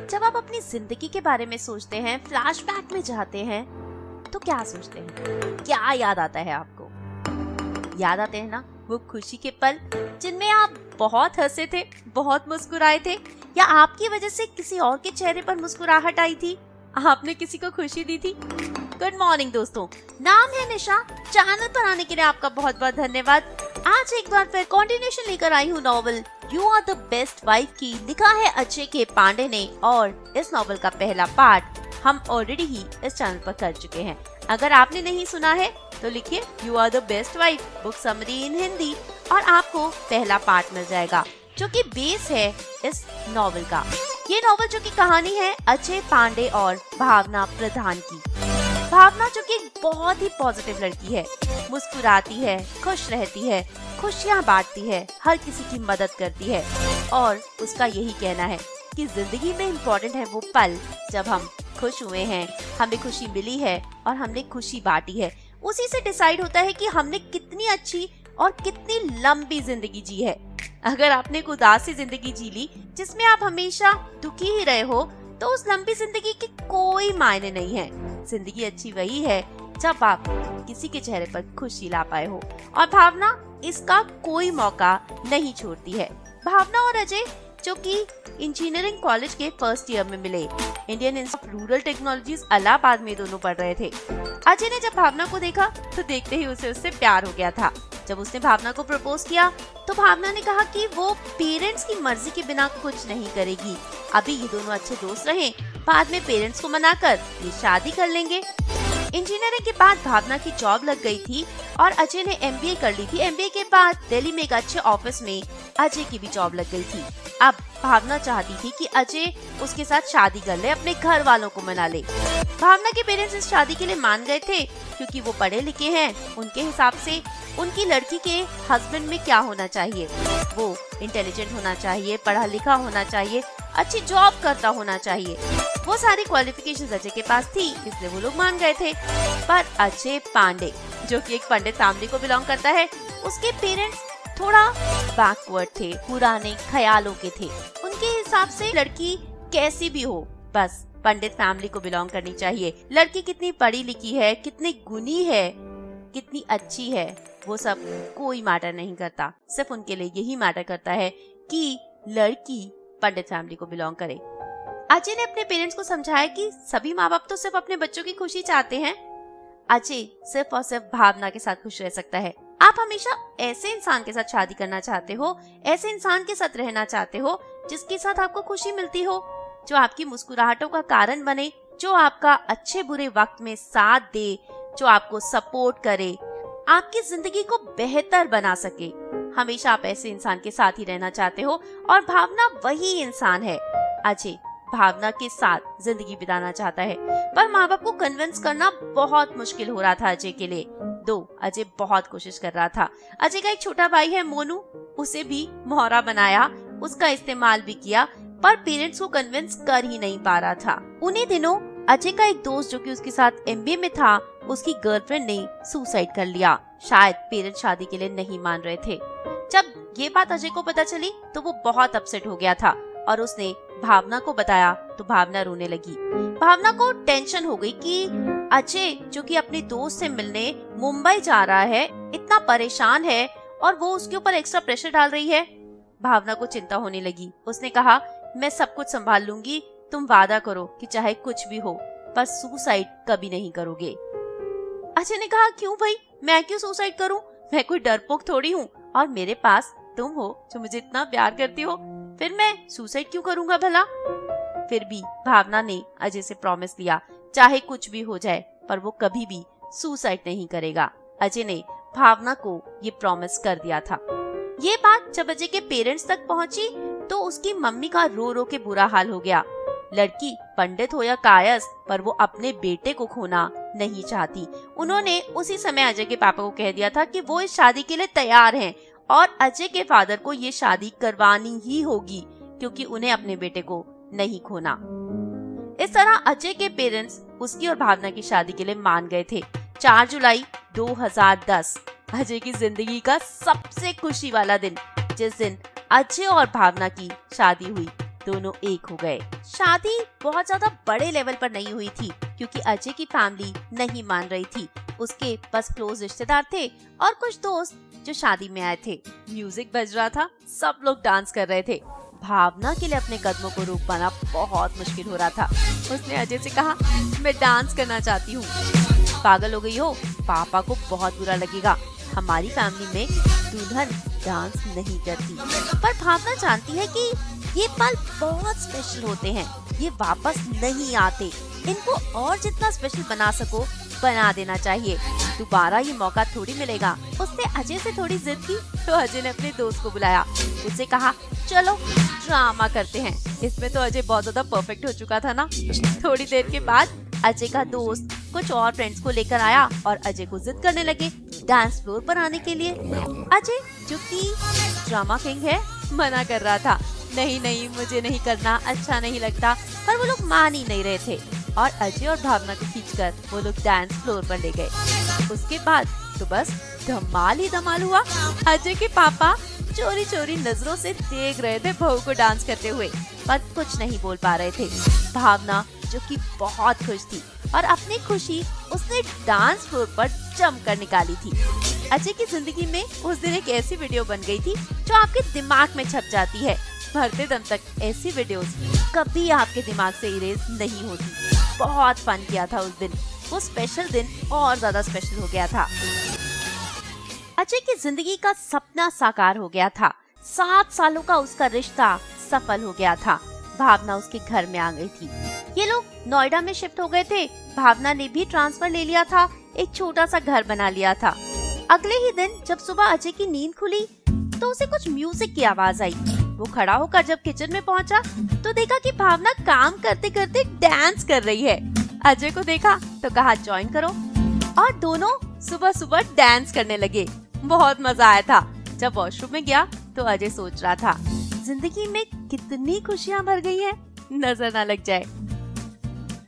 जब आप अपनी जिंदगी के बारे में सोचते हैं, फ्लैशबैक में जाते हैं, तो क्या सोचते हैं? क्या याद आता है आपको? याद आते हैं ना वो खुशी के पल जिनमें आप बहुत हंसे थे, बहुत मुस्कुराए थे, या आपकी वजह से किसी और के चेहरे पर मुस्कुराहट आई थी, आपने किसी को खुशी दी थी। गुड मॉर्निंग दोस्तों, नाम है निशा। चैनल पर आने के लिए आपका बहुत बहुत धन्यवाद। आज एक बार फिर कंटिन्यूएशन लेकर आई हूँ novel you are the best wife की। लिखा है अजय के पांडे ने, और इस नॉवल का पहला पार्ट हम ऑलरेडी ही इस चैनल पर कर चुके हैं। अगर आपने नहीं सुना है तो लिखिए you are the best wife book summary in Hindi, और आपको पहला पार्ट मिल जाएगा, जो कि बेस है इस नॉवल का। ये नॉवल जो की कहानी है अजय पांडे और भावना प्रधान की। भावना जो कि बहुत ही पॉजिटिव लड़की है, मुस्कुराती है, खुश रहती है, खुशियाँ बांटती है, हर किसी की मदद करती है, और उसका यही कहना है कि जिंदगी में इम्पोर्टेंट है वो पल जब हम खुश हुए हैं, हमें खुशी मिली है और हमने खुशी बांटी है। उसी से डिसाइड होता है कि हमने कितनी अच्छी और कितनी लंबी जिंदगी जी है। अगर आपने एक उदासी जिंदगी जी ली जिसमें आप हमेशा दुखी ही रहे हो, तो उस लंबी जिंदगी की कोई मायने नहीं है। जिंदगी अच्छी वही है जब आप किसी के चेहरे पर खुशी ला पाए हो, और भावना इसका कोई मौका नहीं छोड़ती है। भावना और अजय जो कि इंजीनियरिंग कॉलेज के फर्स्ट ईयर में मिले, Indian institute of rural technologies Allahabad में दोनों पढ़ रहे थे। अजय ने जब भावना को देखा तो देखते ही उसे उससे प्यार हो गया था। जब उसने भावना को प्रपोज किया तो भावना ने कहा कि वो पेरेंट्स की मर्जी के बिना कुछ नहीं करेगी। अभी ये दोनों अच्छे दोस्त रहें, बाद में पेरेंट्स को मनाकर ये शादी कर लेंगे। इंजीनियरिंग के बाद भावना की जॉब लग गई थी और अजय ने एमबीए कर ली थी। एमबीए के बाद दिल्ली में एक अच्छे ऑफिस में अजय की भी जॉब लग गई थी। अब भावना चाहती थी कि अजय उसके साथ शादी कर ले, अपने घर वालों को मना ले। भावना के पेरेंट्स इस शादी के लिए मान गए थे क्योंकि वो पढ़े लिखे हैं। उनके हिसाब से उनकी लड़की के हस्बैंड में क्या होना चाहिए, वो इंटेलिजेंट होना चाहिए, पढ़ा लिखा होना चाहिए, अच्छी जॉब करता होना चाहिए। वो सारी क्वालिफिकेशंस अजय के पास थी, इसलिए वो लोग मान गए थे। पर अजय पांडे जो कि एक पंडित फैमिली को बिलोंग करता है, उसके पेरेंट्स थोड़ा बैकवर्ड थे, पुराने ख्यालों के थे। उनके हिसाब से लड़की कैसी भी हो, बस पंडित फैमिली को बिलोंग करनी चाहिए। लड़की कितनी पढ़ी लिखी है, कितनी गुणी है, कितनी अच्छी है, वो सब कोई मैटर नहीं करता। सिर्फ उनके लिए यही मैटर करता है कि लड़की पंडित फैमिली को बिलोंग करे। अजय ने अपने पेरेंट्स को समझाया कि सभी माँ बाप तो सिर्फ अपने बच्चों की खुशी चाहते हैं। अजय सिर्फ और सिर्फ भावना के साथ खुश रह सकता है। आप हमेशा ऐसे इंसान के साथ शादी करना चाहते हो, ऐसे इंसान के साथ रहना चाहते हो जिसके साथ आपको खुशी मिलती हो, जो आपकी मुस्कुराहटों का कारण बने, जो आपका अच्छे बुरे वक्त में साथ दे, जो आपको सपोर्ट करे, आपकी जिंदगी को बेहतर बना सके। हमेशा आप ऐसे इंसान के साथ ही रहना चाहते हो, और भावना वही इंसान है। अजय भावना के साथ जिंदगी बिताना चाहता है, पर माँ बाप को कन्विंस करना बहुत मुश्किल हो रहा था अजय के लिए। अजय बहुत कोशिश कर रहा था। अजय का एक छोटा भाई है मोनू, उसे भी मोहरा बनाया, उसका इस्तेमाल भी किया, पर पेरेंट्स को कन्विंस कर ही नहीं पा रहा था। उन्हीं दिनों अजय का एक दोस्त जो कि उसके साथ एमबीए में था, उसकी गर्लफ्रेंड ने सुसाइड कर लिया। शायद पेरेंट्स शादी के लिए नहीं मान रहे थे। जब ये बात अजय को पता चली तो वो बहुत अपसेट हो गया था, और उसने भावना को बताया तो भावना रोने लगी। भावना को टेंशन हो गई कि अजय जो कि अपने दोस्त से मिलने मुंबई जा रहा है, इतना परेशान है, और वो उसके ऊपर एक्स्ट्रा प्रेशर डाल रही है। भावना को चिंता होने लगी। उसने कहा, मैं सब कुछ संभाल लूंगी, तुम वादा करो कि चाहे कुछ भी हो पर सुसाइड कभी नहीं करोगे। अजय ने कहा, क्यों भाई, मैं क्यों सुसाइड करूं? मैं कोई डरपोक थोड़ी हूँ, और मेरे पास तुम हो जो मुझे इतना प्यार करती हो, फिर मैं सुसाइड क्यों करूंगा भला? फिर भी भावना ने अजय से प्रॉमिस लिया, चाहे कुछ भी हो जाए पर वो कभी भी सुसाइड नहीं करेगा। अजय ने भावना को ये प्रॉमिस कर दिया था। ये बात जब अजय के पेरेंट्स तक पहुंची तो उसकी मम्मी का रो रो के बुरा हाल हो गया। लड़की पंडित हो या कायस्थ, पर वो अपने बेटे को खोना नहीं चाहती। उन्होंने उसी समय अजय के पापा को कह दिया था कि वो इस शादी के लिए तैयार हैं, और अजय के फादर को ये शादी करवानी ही होगी क्योंकि उन्हें अपने बेटे को नहीं खोना। इस तरह अजय के पेरेंट्स उसकी और भावना की शादी के लिए मान गए थे। 4 जुलाई 2010 अजय की जिंदगी का सबसे खुशी वाला दिन, जिस दिन अजय और भावना की शादी हुई। दोनों एक हो गए। शादी बहुत ज्यादा बड़े लेवल पर नहीं हुई थी क्योंकि अजय की फैमिली नहीं मान रही थी। उसके बस क्लोज रिश्तेदार थे और कुछ दोस्त जो शादी में आए थे। म्यूजिक बज रहा था, सब लोग डांस कर रहे थे। भावना के लिए अपने कदमों को रोक पाना बहुत मुश्किल हो रहा था। उसने अजय से कहा, मैं डांस करना चाहती हूँ। पागल हो गई हो, पापा को बहुत बुरा लगेगा। हमारी फैमिली में दुल्हन डांस नहीं करती। पर भावना जानती है कि ये पल बहुत स्पेशल होते हैं, ये वापस नहीं आते। इनको और जितना स्पेशल बना सको बना देना चाहिए। दोबारा ये मौका थोड़ी मिलेगा। उसने अजय से थोड़ी जिद की तो अजय ने अपने दोस्त को बुलाया। उससे कहा, चलो ड्रामा करते हैं। इसमें तो अजय बहुत ज्यादा परफेक्ट हो चुका था ना। थोड़ी देर के बाद अजय का दोस्त कुछ और फ्रेंड्स को लेकर आया और अजय को जिद करने लगे डांस फ्लोर पर आने के लिए। अजय जो कि ड्रामा किंग है, मना कर रहा था, नहीं नहीं मुझे नहीं करना, अच्छा नहीं लगता। पर वो लोग मान ही नहीं रहे थे और अजय और भावना को खींचकर वो लोग डांस फ्लोर पर ले गए। उसके बाद तो बस धमाल ही धमाल हुआ। अजय के पापा चोरी चोरी नजरों से देख रहे थे बहू को डांस करते हुए, पर कुछ नहीं बोल पा रहे थे। भावना जो कि बहुत खुश थी और अपनी खुशी उसने डांस फ्लोर पर जमकर निकाली थी। अजय की जिंदगी में उस दिन एक ऐसी वीडियो बन गई थी जो आपके दिमाग में छप जाती है। मरते दम तक ऐसी वीडियोस कभी आपके दिमाग से इरेज नहीं होती। बहुत फन किया था उस दिन। वो स्पेशल दिन और ज्यादा स्पेशल हो गया था। अजय की जिंदगी का सपना साकार हो गया था। 7 सालों का उसका रिश्ता सफल हो गया था। भावना उसके घर में आ गई थी। ये लोग नोएडा में शिफ्ट हो गए थे। भावना ने भी ट्रांसफर ले लिया था, एक छोटा सा घर बना लिया था। अगले ही दिन जब सुबह अजय की नींद खुली तो उसे कुछ म्यूजिक की आवाज आई। वो खड़ा होकर जब किचन में पहुंचा तो देखा कि भावना काम करते करते डांस कर रही है। अजय को देखा तो कहा, ज्वाइन करो, और दोनों सुबह सुबह डांस करने लगे। बहुत मजा आया था। जब वॉशरूम में गया तो अजय सोच रहा था, जिंदगी में कितनी खुशियाँ भर गई हैं, नजर ना लग जाए।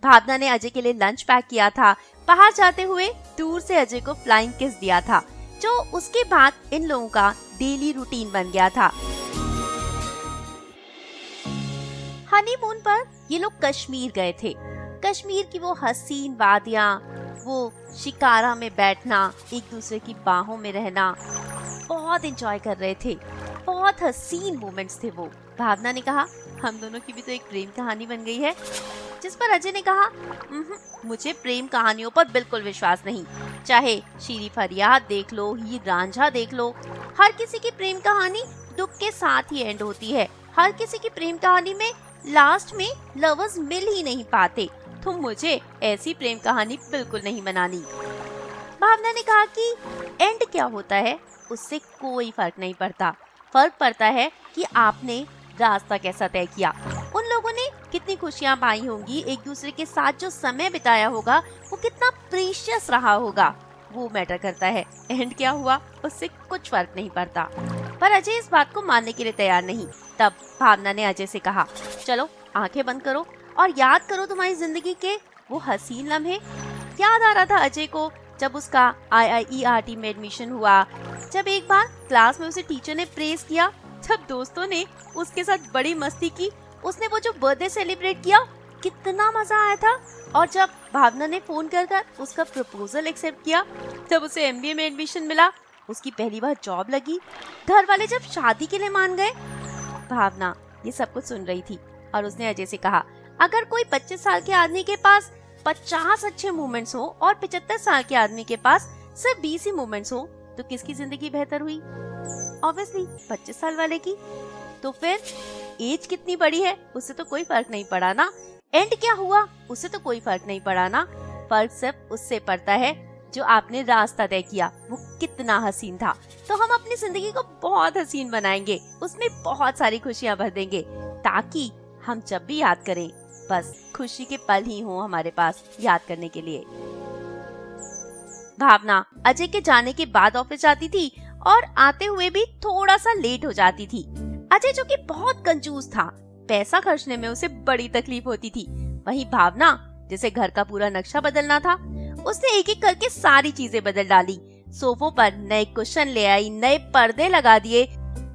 भावना ने अजय के लिए लंच पैक किया था। बाहर जाते हुए दूर से अजय को फ्लाइंग किस दिया था, जो उसके बाद इन लोगों का डेली रूटीन बन गया था। हनीमून पर ये लोग कश्मीर गए थे। कश्मीर की वो हसीन वादियाँ, वो शिकारा में बैठना, एक दूसरे की बाहों में रहना, बहुत एंजॉय कर रहे थे। बहुत हसीन मोमेंट्स थे वो। भावना ने कहा, हम दोनों की भी तो एक प्रेम कहानी बन गई है। जिस पर अजय ने कहा, मुझे प्रेम कहानियों पर बिल्कुल विश्वास नहीं। चाहे शीरी फरियाद देख लो, हीर रांझा देख लो, हर किसी की प्रेम कहानी दुख के साथ ही एंड होती है। हर किसी की प्रेम कहानी में लास्ट में लवर्स मिल ही नहीं पाते। तो मुझे ऐसी प्रेम कहानी बिल्कुल नहीं बनानी। भावना ने कहा कि एंड क्या होता है उससे कोई फर्क नहीं पड़ता। फर्क पड़ता है कि आपने रास्ता कैसा तय किया। उन लोगों ने कितनी खुशियां पाई होंगी, एक दूसरे के साथ जो समय बिताया होगा वो कितना प्रीशियस रहा होगा, वो मैटर करता है। एंड क्या हुआ उससे कुछ फर्क नहीं पड़ता। पर अजय इस बात को मानने के लिए तैयार नहीं। तब भावना ने अजय से कहा, चलो आंखें बंद करो और याद करो तुम्हारी जिंदगी के वो हसीन लम्हे। याद आ रहा था अजय को जब उसका IIERT में एडमिशन हुआ, जब एक बार क्लास में उसे टीचर ने प्रेज किया, जब दोस्तों ने उसके साथ बड़ी मस्ती की, उसने वो जो बर्थडे सेलिब्रेट किया, कितना मजा आया था। और जब भावना ने फोन कर उसका प्रपोजल एक्सेप्ट किया, जब उसे MBA में एडमिशन मिला, उसकी पहली बार जॉब लगी, घर वाले जब शादी के लिए मान गए। भावना ये सब कुछ सुन रही थी और उसने अजय से कहा, अगर कोई 25 साल के आदमी के पास 50 अच्छे मोमेंट्स हो और 75 साल के आदमी के पास सिर्फ 20 ही मोमेंट्स हो, तो किसकी जिंदगी बेहतर हुई? ऑब्वियसली 25 साल वाले की। तो फिर एज कितनी बड़ी है उससे तो कोई फर्क नहीं पड़ा ना। एंड क्या हुआ उससे तो कोई फर्क नहीं पड़ा ना। फर्क सिर्फ उससे पड़ता है जो आपने रास्ता तय किया वो कितना हसीन था। तो हम अपनी जिंदगी को बहुत हसीन बनाएंगे, उसमें बहुत सारी खुशियां भर देंगे, ताकि हम जब भी याद करें बस खुशी के पल ही हो हमारे पास याद करने के लिए। भावना अजय के जाने के बाद ऑफिस जाती थी और आते हुए भी थोड़ा सा लेट हो जाती थी। अजय जो कि बहुत कंजूस था, पैसा खर्चने में उसे बड़ी तकलीफ होती थी। वहीं भावना जिसे घर का पूरा नक्शा बदलना था, उसने एक एक करके सारी चीजें बदल डाली। सोफों पर नए कुशन ले आई, नए पर्दे लगा दिए,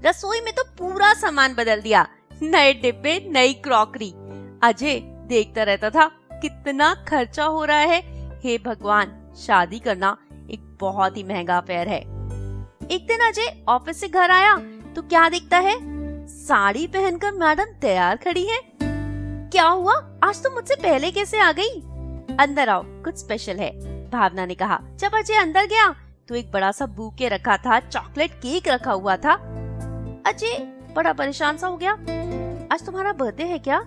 रसोई में तो पूरा सामान बदल दिया। नए डिब्बे, नई क्रॉकरी। अजय देखता रहता था कितना खर्चा हो रहा है। हे भगवान, शादी करना एक बहुत ही महंगा अफेयर है। एक दिन अजय ऑफिस से घर आया तो क्या दिखता है, साड़ी पहनकर मैडम तैयार खड़ी है। क्या हुआ, आज तो मुझसे पहले कैसे आ गई? अंदर आओ, कुछ स्पेशल है, भावना ने कहा। जब अजय अंदर गया तो एक बड़ा सा बुके रखा था, चॉकलेट केक रखा हुआ था। अजय बड़ा परेशान सा हो गया। आज तुम्हारा बर्थडे है क्या?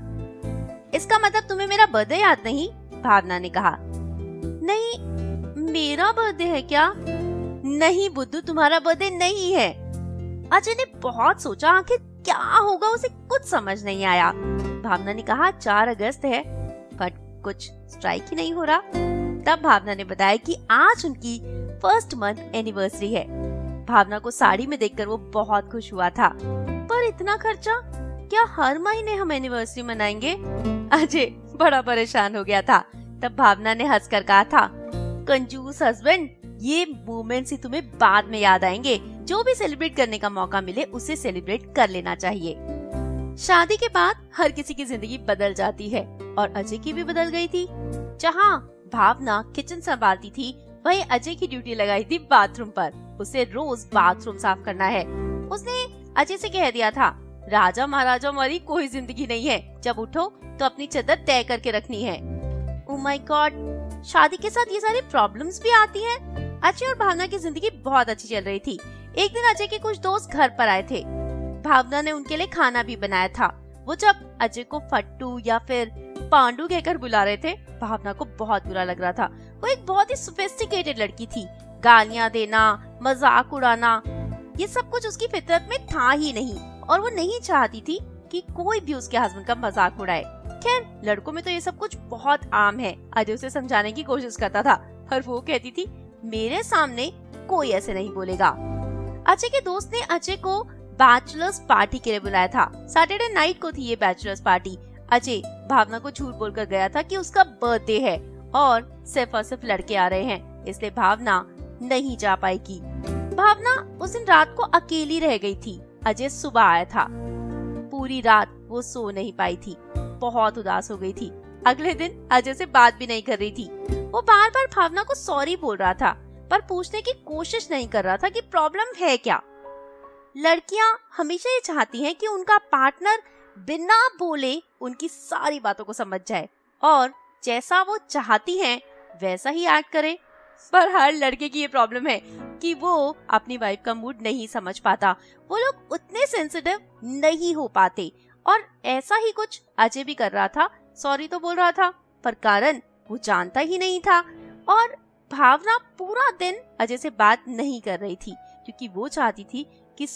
इसका मतलब तुम्हें मेरा बर्थडे याद नहीं? भावना ने कहा। नहीं, मेरा बर्थडे है क्या? नहीं बुद्धू, तुम्हारा बर्थडे नहीं है। अजय ने बहुत सोचा, आखिर क्या होगा उसे कुछ समझ नहीं आया। भावना ने कहा 4 अगस्त है, बट कुछ स्ट्राइक ही नहीं हो रहा। तब भावना ने बताया कि आज उनकी फर्स्ट मंथ एनिवर्सरी है। भावना को साड़ी में देखकर वो बहुत खुश हुआ था। पर इतना खर्चा, क्या हर महीने हम एनिवर्सरी मनाएंगे? अजय बड़ा परेशान हो गया था। तब भावना ने हंसकर कहा था, कंजूस हस्बैंड, ये मोमेंट्स ही तुम्हें बाद में याद आएंगे। जो भी सेलिब्रेट करने का मौका मिले उसे सेलिब्रेट कर लेना चाहिए। शादी के बाद हर किसी की जिंदगी बदल जाती है और अजय की भी बदल गई थी। जहाँ भावना किचन संभालती थी, वहीं अजय की ड्यूटी लगाई थी बाथरूम पर। उसे रोज बाथरूम साफ करना है। उसने अजय से कह दिया था, राजा महाराजा वाली कोई जिंदगी नहीं है, जब उठो तो अपनी चादर तय करके रखनी है। ओह माय गॉड, शादी के साथ ये सारी प्रॉब्लम्स भी आती हैं। अजय और भावना की जिंदगी बहुत अच्छी चल रही थी। एक दिन अजय के कुछ दोस्त घर पर आए थे। भावना ने उनके लिए खाना भी बनाया था। वो जब अजय को फट्टू या फिर पांडू कहकर बुला रहे थे, भावना को बहुत बुरा लग रहा था। वो एक बहुत ही सोफिस्टिकेटेड लड़की थी। गालियाँ देना, मजाक उड़ाना, ये सब कुछ उसकी फितरत में था ही नहीं और वो नहीं चाहती थी कि कोई भी उसके हस्बैंड का मजाक उड़ाए। खैर, लड़कों में तो ये सब कुछ बहुत आम है। अजय उसे समझाने की कोशिश करता था और वो कहती थी, मेरे सामने कोई ऐसे नहीं बोलेगा। अजय के दोस्त ने अजय को बैचलर्स पार्टी के लिए बुलाया था। सैटरडे नाइट को थी ये बैचलर्स पार्टी। अजय भावना को झूठ बोलकर गया था कि उसका बर्थडे है और सिर्फ लड़के आ रहे हैं, इसलिए भावना नहीं जा पाएगी। भावना उस दिन रात को अकेली रह गई थी। अजय सुबह आया था। पूरी रात वो सो नहीं पाई थी, बहुत उदास हो गई थी। अगले दिन अजय से बात भी नहीं कर रही थी। वो बार बार भावना को सॉरी बोल रहा था, पर पूछने की कोशिश नहीं कर रहा था कि प्रॉब्लम है क्या। लड़कियां हमेशा ये चाहती हैं कि उनका पार्टनर बिना बोले उनकी सारी बातों को समझ जाए और जैसा वो चाहती हैं वैसा ही एक्ट करे। पर हर लड़के की ये प्रॉब्लम है कि वो अपनी वाइफ का मूड नहीं समझ पाता। वो लोग उतने सेंसिटिव नहीं हो पाते और ऐसा ही कुछ अजय भी कर रहा था। सॉरी तो बोल रहा था, पर कारण वो जानता ही नहीं था। और भावना पूरा दिन अजय से बात नहीं कर रही थी क्योंकि वो चाहती थी कि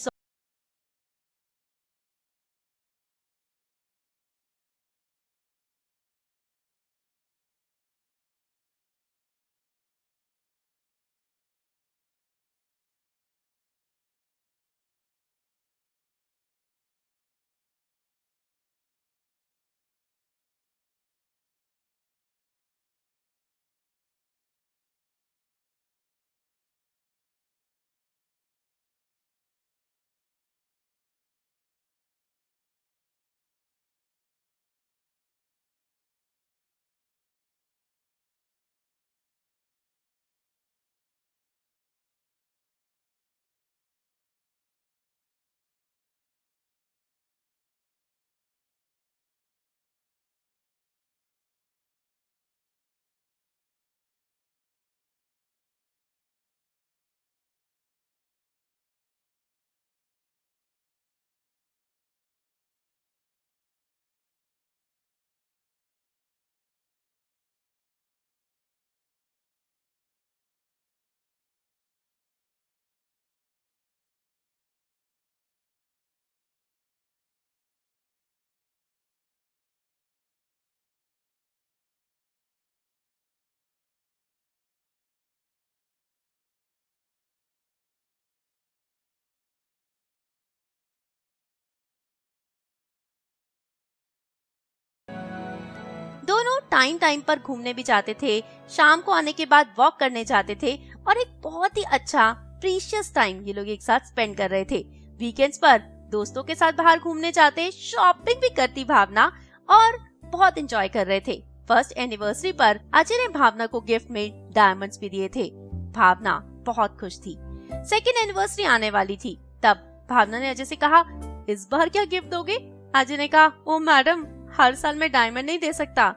दोनों टाइम टाइम पर घूमने भी जाते थे। शाम को आने के बाद वॉक करने जाते थे और एक बहुत ही अच्छा प्रीशियस टाइम ये लोग एक साथ स्पेंड कर रहे थे। वीकेंड्स पर दोस्तों के साथ बाहर घूमने जाते, शॉपिंग भी करती भावना और बहुत एंजॉय कर रहे थे। फर्स्ट एनिवर्सरी पर अजय ने भावना को गिफ्ट में डायमंड्स भी दिए थे। भावना बहुत खुश थी। सेकेंड एनिवर्सरी आने वाली थी। तब भावना ने अजय से कहा, इस बार क्या गिफ्ट दोगे? अजय ने कहा, ओ मैडम, हर साल मैं डायमंड नहीं दे सकता।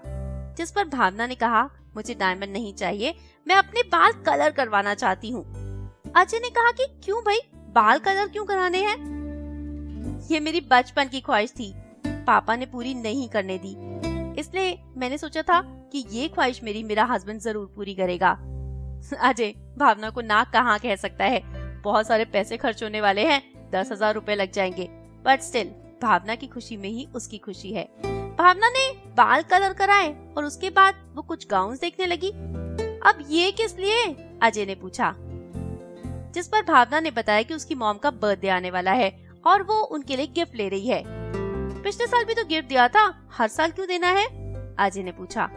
जिस पर भावना ने कहा, मुझे डायमंड नहीं चाहिए, मैं अपने बाल कलर करवाना चाहती हूँ। अजय ने कहा कि क्यों भाई, बाल कलर क्यों कराने हैं? ये मेरी बचपन की ख्वाहिश थी, पापा ने पूरी नहीं करने दी, इसलिए मैंने सोचा था कि ये ख्वाहिश मेरा हस्बैंड जरूर पूरी करेगा। अजय भावना को ना कहाँ कह सकता है, बहुत सारे पैसे खर्च होने वाले हैं, 10,000 रुपए लग जाएंगे, बट स्टिल भावना की खुशी में ही उसकी खुशी है। भावना ने बाल कलर कराए और उसके बाद वो कुछ गाउन्स देखने लगी। अब ये किस लिए? अजय ने पूछा। जिस पर भावना ने बताया कि उसकी मॉम का बर्थडे आने वाला है और वो उनके लिए गिफ्ट ले रही है। पिछले साल भी तो गिफ्ट दिया था, हर साल क्यों देना है? अजय ने पूछा।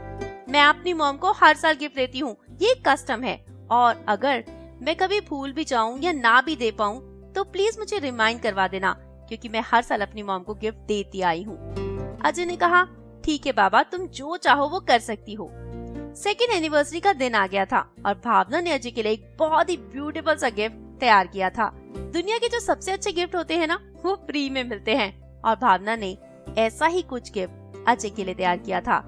मैं अपनी मॉम को हर साल गिफ्ट देती हूँ, ये कस्टम है, और अगर मैं कभी भूल भी जाऊँ या ना भी दे पाऊँ तो प्लीज मुझे रिमाइंड करवा देना, क्योंकि मैं हर साल अपनी मॉम को गिफ्ट देती आई हूँ। अजय ने कहा, ठीक है बाबा, तुम जो चाहो वो कर सकती हो। सेकेंड एनिवर्सरी का दिन आ गया था और भावना ने अजय के लिए एक बहुत ही ब्यूटीफुल सा गिफ्ट तैयार किया था। दुनिया के जो सबसे अच्छे गिफ्ट होते हैं ना, वो फ्री में मिलते हैं, और भावना ने ऐसा ही कुछ गिफ्ट अजय के लिए तैयार किया था।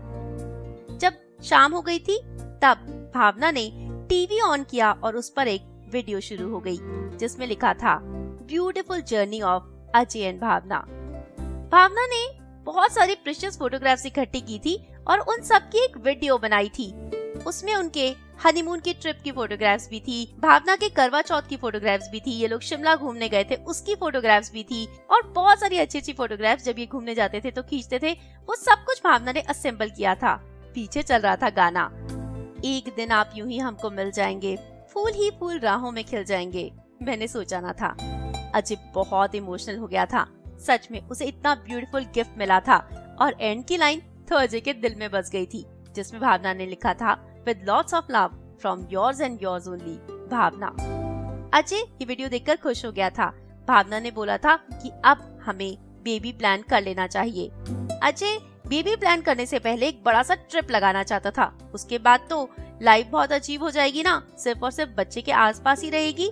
जब शाम हो गई थी तब भावना ने टीवी ऑन किया और उस पर एक वीडियो शुरू हो गई जिसमें लिखा था, beautiful journey of Ajay and Bhavna. Bhavna ने बहुत सारी प्रीशियस फोटोग्राफ्स इकट्ठी की थी और उन सब की एक वीडियो बनाई थी। उसमें उनके हनीमून की ट्रिप की फोटोग्राफ्स भी थी, भावना के करवा चौथ की फोटोग्राफ्स भी थी, ये लोग शिमला घूमने गए थे उसकी फोटोग्राफ्स भी थी, और बहुत सारी अच्छी अच्छी फोटोग्राफ्स जब ये घूमने जाते थे तो खींचते थे, वो सब कुछ भावना ने असेंबल किया था। पीछे चल रहा था गाना, एक दिन आप यूं ही हमको मिल जाएंगे, फूल ही फूल राहों में खिल जाएंगे, मैंने सोचा ना था। अजय बहुत इमोशनल हो गया था, सच में उसे इतना ब्यूटीफुल गिफ्ट मिला था, और एंड की लाइन तो अजय के दिल में बस गई थी, जिसमें भावना ने लिखा था, with lots of love from yours and yours only, Bhavna. Ajay ये वीडियो देखकर खुश हो गया था। भावना ने बोला था कि अब हमें बेबी प्लान कर लेना चाहिए। अजय बेबी प्लान करने से पहले एक बड़ा सा ट्रिप लगाना चाहता था, उसके बाद तो लाइफ बहुत अजीब हो जाएगी ना, सिर्फ और सिर्फ बच्चे के आसपास ही रहेगी।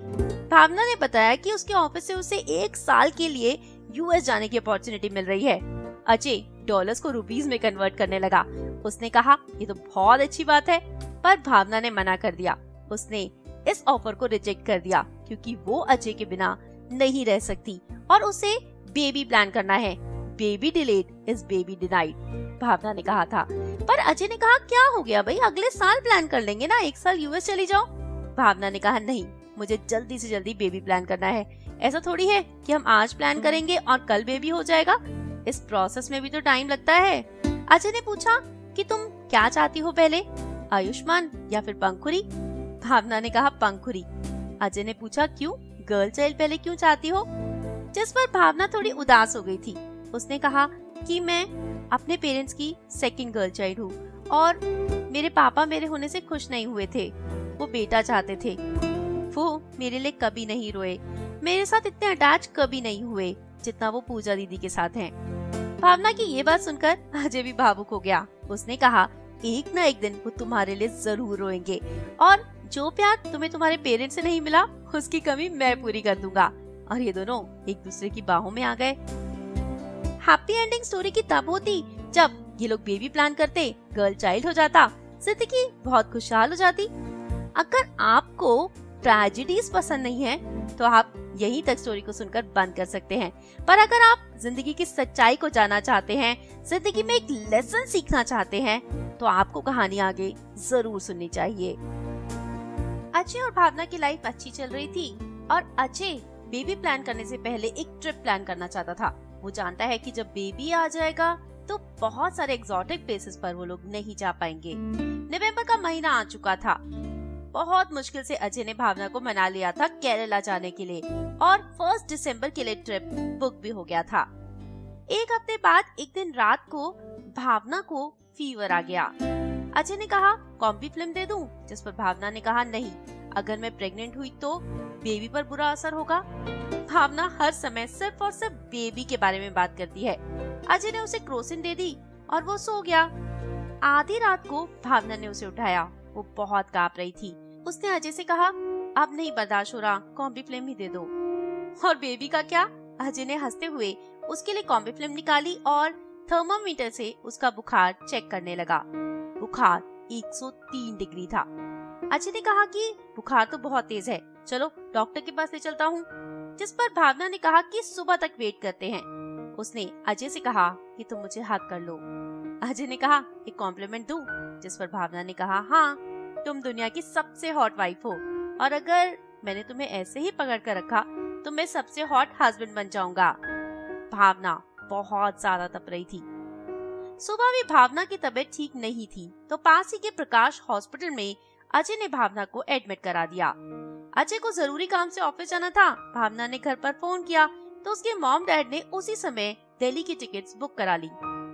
भावना ने बताया कि उसके ऑफिस से उसे 1 साल के लिए यूएस जाने की अपॉर्चुनिटी मिल रही है। अजय डॉलर्स को रुपीस में कन्वर्ट करने लगा। उसने कहा, ये तो बहुत अच्छी बात है, पर भावना ने मना कर दिया। उसने इस ऑफर को रिजेक्ट कर दिया क्योंकि वो अजय के बिना नहीं रह सकती और उसे बेबी प्लान करना है। Baby delayed is baby denied, Bhavna ने कहा था। पर अजय ने कहा, क्या हो गया भाई, अगले साल प्लान कर लेंगे ना, 1 साल यूएस चली जाओ। भावना ने कहा, नहीं, मुझे जल्दी से जल्दी बेबी प्लान करना है। ऐसा थोड़ी है कि हम आज प्लान करेंगे और कल बेबी हो जाएगा, इस प्रोसेस में भी तो टाइम लगता है। अजय ने पूछा कि तुम क्या चाहती हो पहले, आयुष्मान या फिर पंखुरी? भावना ने कहा, पंखुरी। अजय ने पूछा, क्यों, गर्ल चाइल्ड पहले क्यों चाहती हो? जिस पर भावना थोड़ी उदास हो गई थी। उसने कहा कि मैं अपने पेरेंट्स की सेकंड गर्ल चाइल्ड हूँ और मेरे पापा मेरे होने से खुश नहीं हुए थे, वो बेटा चाहते थे। वो मेरे लिए कभी नहीं रोए, मेरे साथ इतने अटैच कभी नहीं हुए जितना वो पूजा दीदी के साथ हैं। भावना की ये बात सुनकर अजय भी भावुक हो गया। उसने कहा, एक ना एक दिन वो तुम्हारे लिए जरूर रोएंगे और जो प्यार तुम्हें तुम्हारे पेरेंट्स से नहीं मिला उसकी कमी मैं पूरी कर दूंगा। और ये दोनों एक दूसरे की बाहों में आ गए। हैप्पी एंडिंग स्टोरी की तब होती जब ये लोग बेबी प्लान करते, गर्ल चाइल्ड हो जाता, जिंदगी बहुत खुशहाल हो जाती। अगर आपको ट्रेजेडीज पसंद नहीं है तो आप यहीं तक स्टोरी को सुनकर बंद कर सकते हैं, पर अगर आप जिंदगी की सच्चाई को जानना चाहते हैं, जिंदगी में एक लेसन सीखना चाहते हैं, तो आपको कहानी आगे जरूर सुननी चाहिए। अजय और भावना की लाइफ अच्छी चल रही थी और अजय बेबी प्लान करने से पहले एक ट्रिप प्लान करना चाहता था। वो जानता है कि जब बेबी आ जाएगा तो बहुत सारे एक्सोटिक प्लेसेस पर वो लोग नहीं जा पाएंगे। नवंबर का महीना आ चुका था। बहुत मुश्किल से अजय ने भावना को मना लिया था केरला जाने के लिए और 1 दिसंबर के लिए ट्रिप बुक भी हो गया था। एक हफ्ते बाद एक दिन रात को भावना को फीवर आ गया। अजय ने कहा, कॉम्बी फिल्म दे दूं? जिस पर भावना ने कहा, नहीं, अगर मैं प्रेग्नेंट हुई तो बेबी पर बुरा असर होगा। भावना हर समय सिर्फ और सिर्फ बेबी के बारे में बात करती है। अजय ने उसे क्रोसिन दे दी और वो सो गया। आधी रात को भावना ने उसे उठाया। वो बहुत कांप रही थी। उसने अजय से कहा, अब नहीं बर्दाश्त हो रहा, कॉम्बीफ्लेम ही दे दो। और बेबी का क्या? अजय ने हंसते हुए उसके लिए कॉम्बीफ्लेम निकाली और थर्मामीटर से उसका बुखार चेक करने लगा। बुखार 103 डिग्री था। अजय ने कहा कि बुखार तो बहुत तेज है, चलो डॉक्टर के पास ले चलता हूँ। जिस पर भावना ने कहा कि सुबह तक वेट करते हैं। उसने अजय से कहा कि तुम मुझे हग कर लो। अजय ने कहा, एक कॉम्प्लीमेंट दूं? जिस पर भावना ने कहा, हाँ, तुम दुनिया की सबसे हॉट वाइफ हो और अगर मैंने तुम्हें ऐसे ही पकड़ कर रखा तो मैं सबसे हॉट हस्बैंड बन जाऊंगा। भावना बहुत ज्यादा तप रही थी। सुबह भी भावना की तबीयत ठीक नहीं थी तो पास ही के प्रकाश हॉस्पिटल में अजय ने भावना को एडमिट करा दिया। अजय को जरूरी काम से ऑफिस जाना था। भावना ने घर पर फोन किया तो उसके मॉम डैड ने उसी समय दिल्ली की टिकट्स बुक करा ली।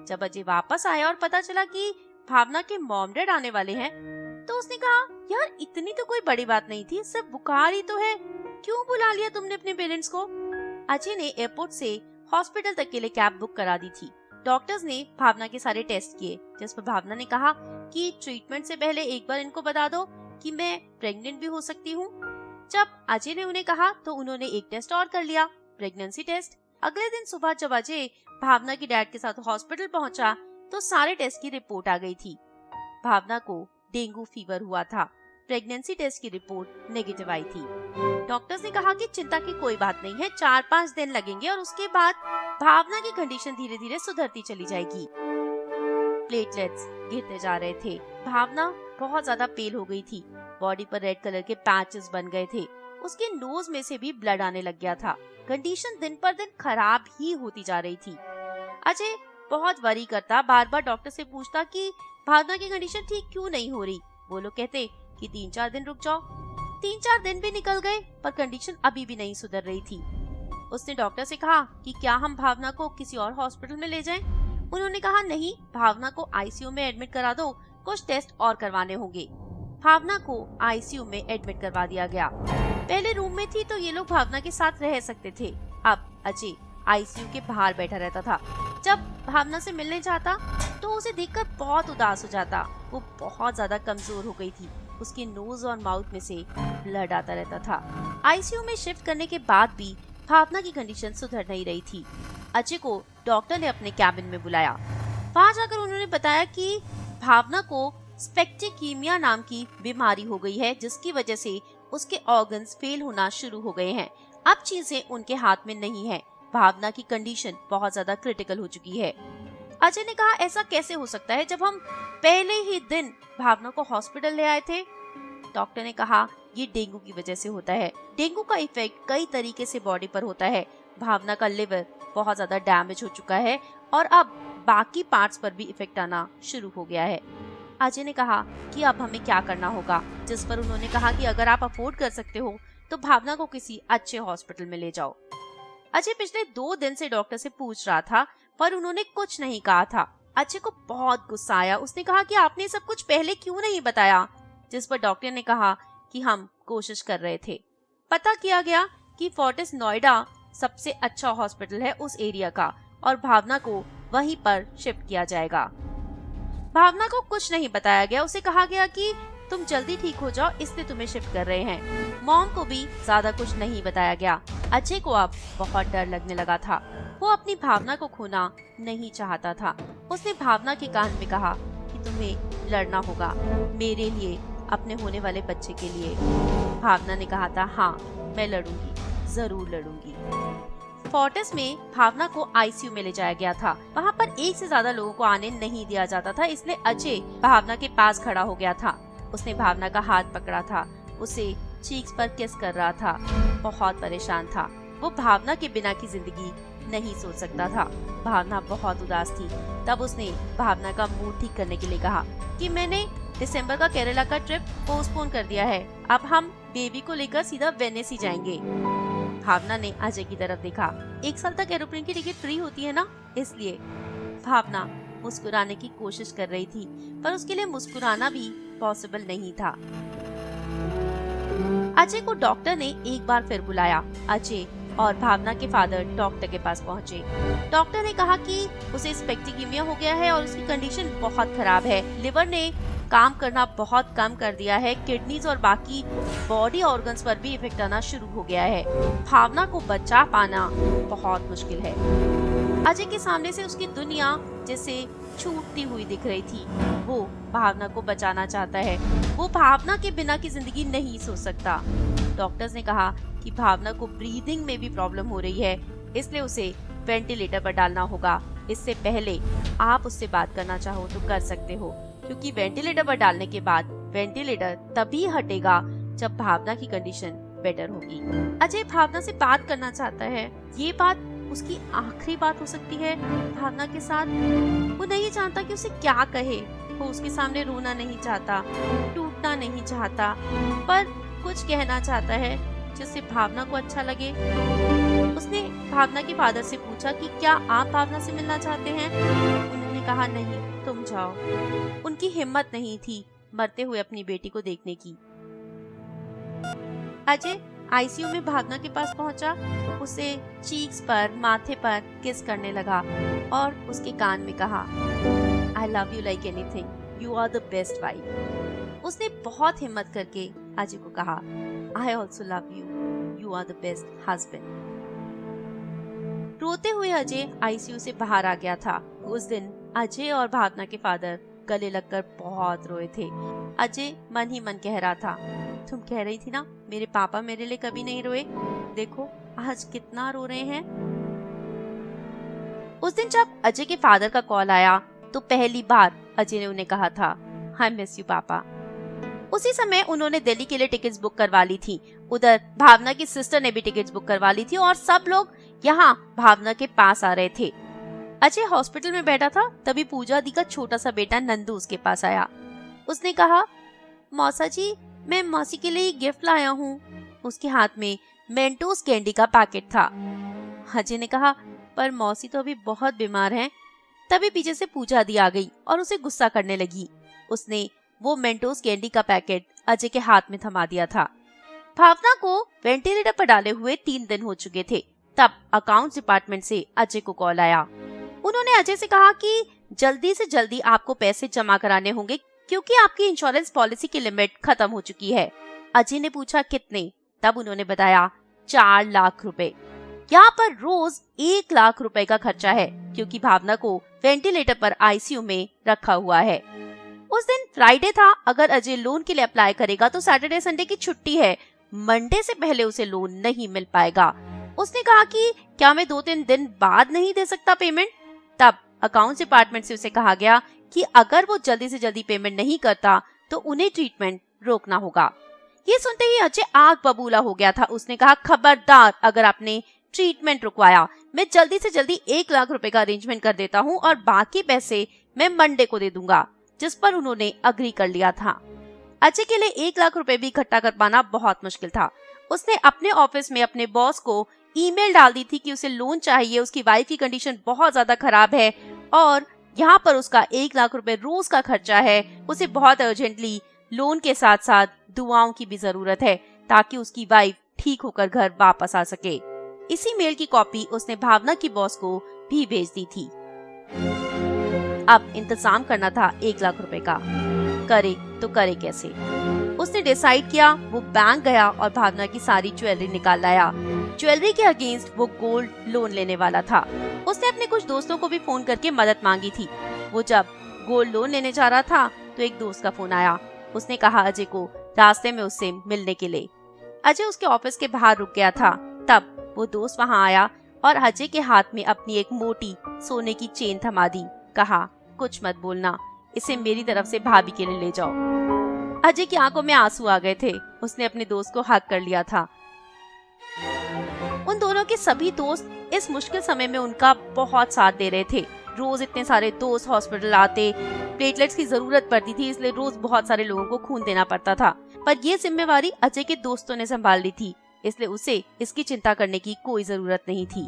जब अजय वापस आया और पता चला कि भावना के मॉम डैड आने वाले हैं तो उसने कहा, यार इतनी तो कोई बड़ी बात नहीं थी, सिर्फ बुखार ही तो है, क्यों बुला लिया तुमने अपने पेरेंट्स को? अजय ने एयरपोर्ट से हॉस्पिटल तक के लिए कैब बुक करा दी थी। डॉक्टर्स ने भावना के सारे टेस्ट किए, जिस पर भावना ने कहा कि ट्रीटमेंट से पहले एक बार इनको बता दो कि मैं प्रेग्नेंट भी हो सकती हूँ। जब अजय ने उन्हें कहा तो उन्होंने एक टेस्ट और कर लिया, प्रेगनेंसी टेस्ट। अगले दिन सुबह जब अजय भावना की डैड के साथ हॉस्पिटल पहुंचा तो सारे टेस्ट की रिपोर्ट आ गई थी। भावना को डेंगू फीवर हुआ था। प्रेगनेंसी टेस्ट की रिपोर्ट नेगेटिव आई थी। डॉक्टर्स ने कहा कि चिंता की कोई बात नहीं है, 4-5 दिन लगेंगे और उसके बाद भावना की कंडीशन धीरे धीरे सुधरती चली जाएगी। प्लेटलेट्स गिरते जा रहे थे। भावना बहुत ज्यादा पेल हो गई थी। बॉडी पर रेड कलर के पैचेस बन गए थे। उसके नोज में से भी ब्लड आने लग गया था। कंडीशन दिन पर दिन खराब ही होती जा रही थी। अजय बहुत वरी करता, बार बार डॉक्टर से पूछता कि भावना की कंडीशन ठीक क्यों नहीं हो रही। वो लोग कहते कि 3-4 दिन रुक जाओ। 3-4 दिन भी निकल गए पर कंडीशन अभी भी नहीं सुधर रही थी। उसने डॉक्टर से कहा कि क्या हम भावना को किसी और हॉस्पिटल में ले जाएं? उन्होंने कहा, नहीं, भावना को आईसीयू में एडमिट करा दो, कुछ टेस्ट और करवाने होंगे। भावना को आईसीयू में एडमिट करवा दिया गया। पहले रूम में थी तो ये लोग भावना के साथ रह सकते थे। अब अजय आईसीयू के बाहर बैठा रहता था। जब भावना से मिलने जाता तो उसे देखकर बहुत उदास हो जाता। वो बहुत ज्यादा कमजोर हो गई थी। उसके नोज और माउथ में से ब्लड आता रहता था। आईसीयू में शिफ्ट करने के बाद भी भावना की कंडीशन सुधर नहीं रही थी। अजय को डॉक्टर ने अपने कैबिन में बुलाया। वहाँ जाकर उन्होंने बताया कि भावना को स्पेक्टिकीमिया नाम की बीमारी हो गई है, जिसकी वजह से उसके ऑर्गन्स फेल होना शुरू हो गए हैं। अब चीजें उनके हाथ में नहीं है। भावना की कंडीशन बहुत ज्यादा क्रिटिकल हो चुकी है। अजय ने कहा, ऐसा कैसे हो सकता है जब हम पहले ही दिन भावना को हॉस्पिटल ले आए थे? डॉक्टर ने कहा, ये डेंगू की वजह से होता है। डेंगू का इफेक्ट कई तरीके से बॉडी पर होता है। भावना का लिवर बहुत ज्यादा डैमेज हो चुका है और अब बाकी पार्ट्स पर भी इफेक्ट आना शुरू हो गया है। अजय ने कहा कि अब हमें क्या करना होगा, जिस पर उन्होंने कहा कि अगर आप अफोर्ड कर सकते हो तो भावना को किसी अच्छे हॉस्पिटल में ले जाओ। अजय पिछले 2 दिन से डॉक्टर से पूछ रहा था पर उन्होंने कुछ नहीं कहा था। अजय को बहुत गुस्सा आया। उसने कहा कि आपने सब कुछ पहले क्यों नहीं बताया? जिस पर डॉक्टर ने कहा कि हम कोशिश कर रहे थे। पता किया गया कि फोर्टिस नोएडा सबसे अच्छा हॉस्पिटल है उस एरिया का और भावना को वहीं पर शिफ्ट किया जाएगा। भावना को कुछ नहीं बताया गया। उसे कहा गया कि तुम जल्दी ठीक हो जाओ, इसलिए तुम्हें शिफ्ट कर रहे हैं। मॉम को भी ज्यादा कुछ नहीं बताया गया। अजय को अब बहुत डर लगने लगा था। वो अपनी भावना को खोना नहीं चाहता था। उसने भावना के कान में कहा कि तुम्हें लड़ना होगा मेरे लिए, अपने होने वाले बच्चे के लिए। भावना ने कहा था, हाँ मैं लड़ूंगी, जरूर लड़ूंगी। फोर्टिस में भावना को आईसीयू में ले जाया गया था। वहाँ पर एक से ज्यादा लोगों को आने नहीं दिया जाता था, इसलिए अजय भावना के पास खड़ा हो गया था। उसने भावना का हाथ पकड़ा था, उसे चीक्स पर किस कर रहा था। बहुत परेशान था। वो भावना के बिना की जिंदगी नहीं सोच सकता था। भावना बहुत उदास थी। तब उसने भावना का मूड ठीक करने के लिए कहा कि मैंने दिसंबर का केरला का ट्रिप पोस्टपोन कर दिया है। अब हम बेबी को लेकर सीधा वेनिस ही जाएंगे। भावना ने अजय की तरफ देखा। 1 साल तक एरोप्लेन की टिकट फ्री होती है ना, इसलिए। भावना मुस्कुराने की कोशिश कर रही थी पर उसके लिए मुस्कुराना भी पॉसिबल नहीं था। अजय को डॉक्टर ने एक बार फिर बुलाया। अजय और भावना के फादर डॉक्टर के पास पहुंचे। डॉक्टर ने कहा कि उसे स्पेक्टिगेमिया हो गया है और उसकी कंडीशन बहुत खराब है। लिवर ने काम करना बहुत कम कर दिया है। किडनीज और बाकी बॉडी ऑर्गन्स पर भी इफेक्ट आना शुरू हो गया है। भावना को बचा पाना बहुत मुश्किल है। अजय के सामने से उसकी दुनिया जैसे छूटती हुई दिख रही थी। वो भावना को बचाना चाहता है। वो भावना के बिना की जिंदगी नहीं सोच सकता। डॉक्टर्स ने कहा कि भावना को ब्रीदिंग में भी प्रॉब्लम हो रही है, इसलिए उसे वेंटिलेटर पर डालना होगा। इससे पहले आप उससे बात करना चाहो तो कर सकते हो, क्योंकि वेंटिलेटर पर डालने के बाद वेंटिलेटर तभी हटेगा जब भावना की कंडीशन बेटर होगी। अजय भावना से बात करना चाहता है। ये बात उसकी आखिरी बात हो सकती है भावना के साथ। वो नहीं जानता कि उसे क्या कहे। वो उसके सामने रोना नहीं चाहता, टूटना नहीं चाहता, पर कुछ कहना चाहता है जिससे भावना को अच्छा लगे। उसने भावना के फादर से पूछा कि क्या आप भावना से मिलना चाहते हैं। उन्होंने कहा नहीं, तुम जाओ। उनकी हिम्मत नहीं थी मरते हुए अपनी बेटी को देखने की। अजय आईसीयू में भावना के पास पहुंचा। उसे चीक्स पर, माथे पर किस करने लगा और उसके कान में कहा, I love you like anything, you are the best wife. उसने बहुत हिम्मत करके अजय को कहा, I also love you, you are the best husband. रोते हुए अजय आईसीयू से बाहर आ गया था। उस दिन अजय और भावना के फादर गले लगकर बहुत रोए थे। अजय मन ही मन कह रहा था, तुम कह रही थी ना मेरे पापा मेरे लिए कभी नहीं रोए, देखो आज कितना रो रहे हैं। उस दिन जब अजय के फादर का कॉल आया तो पहली बार अजय ने उन्हें कहा था, आई मिस यू पापा। उसी समय उन्होंने दिल्ली के लिए टिकट्स बुक करवा ली थी। उधर भावना की सिस्टर ने भी टिकट्स बुक करवा ली थी और सब लोग यहाँ भावना के पास आ रहे थे। अजय हॉस्पिटल में बैठा था, तभी पूजा दी का छोटा सा बेटा नंदू उसके पास आया। उसने कहा, मौसा जी मैं मौसी के लिए गिफ्ट लाया हूँ। उसके हाथ में मेंटोस कैंडी का पैकेट था। अजय ने कहा, पर मौसी तो अभी बहुत बीमार हैं। तभी पीछे से पूजा दी आ गई और उसे गुस्सा करने लगी। उसने वो मेंटोस कैंडी का पैकेट अजय के हाथ में थमा दिया था। भावना को वेंटिलेटर पर डाले हुए 3 दिन हो चुके थे। तब अकाउंट्स डिपार्टमेंट से अजय को कॉल आया। उन्होंने अजय से कहा कि जल्दी से जल्दी आपको पैसे जमा कराने होंगे क्योंकि आपकी इंश्योरेंस पॉलिसी की लिमिट खत्म हो चुकी है। अजय ने पूछा कितने, तब उन्होंने बताया 4 लाख रुपए। यहाँ पर रोज 1 लाख रुपए का खर्चा है क्योंकि भावना को वेंटिलेटर पर आईसीयू में रखा हुआ है। उस दिन फ्राइडे था। अगर अजय लोन के लिए अप्लाई करेगा तो सैटरडे संडे की छुट्टी है। मंडे से पहले उसे लोन नहीं मिल पाएगा। उसने कहा कि क्या मैं 2-3 दिन बाद नहीं दे सकता पेमेंट। तब अकाउंट्स डिपार्टमेंट से उसे कहा गया कि अगर वो जल्दी से जल्दी पेमेंट नहीं करता तो उन्हें ट्रीटमेंट रोकना होगा। ये सुनते ही अजय आग बबूला हो गया था। उसने कहा, खबरदार, अगर आपने ट्रीटमेंट रुकवाया मैं जल्दी से जल्दी 1 लाख रुपए का अरेंजमेंट कर देता हूँ और बाकी पैसे मैं मंडे को दे दूंगा, जिस पर उन्होंने अग्री कर लिया था। अजय के लिए 1 लाख रुपए भी इकट्ठा कर पाना बहुत मुश्किल था। उसने अपने ऑफिस में अपने बॉस को ईमेल डाल दी थी कि उसे लोन चाहिए, उसकी वाइफ की कंडीशन बहुत ज्यादा खराब है और यहाँ पर उसका 1 लाख रुपए रोज का खर्चा है। उसे बहुत अर्जेंटली लोन के साथ साथ दुआओं की भी जरूरत है ताकि उसकी वाइफ ठीक होकर घर वापस आ सके। इसी मेल की कॉपी उसने भावना की बॉस को भी भेज दी थी। अब इंतजाम करना था 1 लाख रुपए का। करे तो करे कैसे। उसने डिसाइड किया। वो बैंक गया और भावना की सारी ज्वेलरी निकाल लाया। ज्वेलरी के अगेंस्ट वो गोल्ड लोन लेने वाला था। उसने अपने कुछ दोस्तों को भी फोन करके मदद मांगी थी। वो जब गोल्ड लोन लेने जा रहा था तो एक दोस्त का फोन आया। उसने कहा अजय को रास्ते में उससे मिलने के लिए। अजय उसके ऑफिस के बाहर रुक गया था। तब वो दोस्त वहाँ आया और अजय के हाथ में अपनी एक मोटी सोने की चेन थमा दी। कहा, कुछ मत बोलना, इसे मेरी तरफ से भाभी के लिए ले जाओ। अजय की आंखों में आंसू आ गए थे। उसने अपने दोस्त को हग कर लिया था। उन दोनों के सभी दोस्त इस मुश्किल समय में उनका बहुत साथ दे रहे थे। रोज इतने सारे दोस्त हॉस्पिटल आते, प्लेटलेट्स की जरूरत पड़ती थी, इसलिए रोज बहुत सारे लोगों को खून देना पड़ता था। पर ये जिम्मेवारी अजय के दोस्तों ने संभाल ली थी, इसलिए उसे इसकी चिंता करने की कोई जरूरत नहीं थी।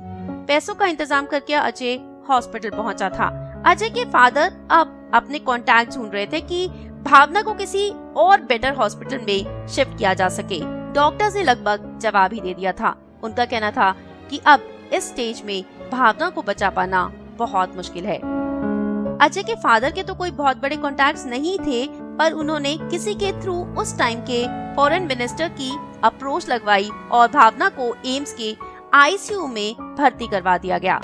पैसों का इंतजाम करके अजय हॉस्पिटल पहुंचा था। अजय के फादर अब अपने कॉन्टैक्ट ढूंढ रहे थे कि भावना को किसी और बेटर हॉस्पिटल में शिफ्ट किया जा सके डॉक्टर्स ने लगभग जवाब ही दे दिया था। उनका कहना था कि अब इस स्टेज में भावना को बचा पाना बहुत मुश्किल है। अजय के फादर के तो कोई बहुत बड़े कॉन्टैक्ट्स नहीं थे, पर उन्होंने किसी के थ्रू उस टाइम के फॉरेन मिनिस्टर की अप्रोच लगवाई और भावना को एम्स के आईसीयू में भर्ती करवा दिया गया।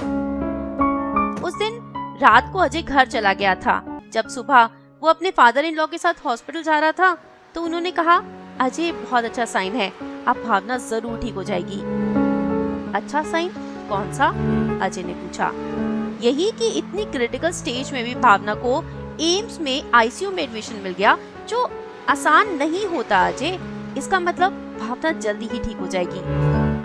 उस दिन रात को अजय घर चला गया था। जब सुबह वो अपने फादर इन लॉ के साथ हॉस्पिटल जा रहा था तो उन्होंने कहा, अजय बहुत अच्छा साइन है, अब भावना जरूर ठीक हो जाएगी। अच्छा साइन? कौन सा? अजय ने पूछा। यही कि इतनी क्रिटिकल स्टेज में भी भावना को एम्स में आईसीयू में एडमिशन मिल गया, जो आसान नहीं होता अजय। इसका मतलब भावना जल्दी ही ठीक हो जाएगी।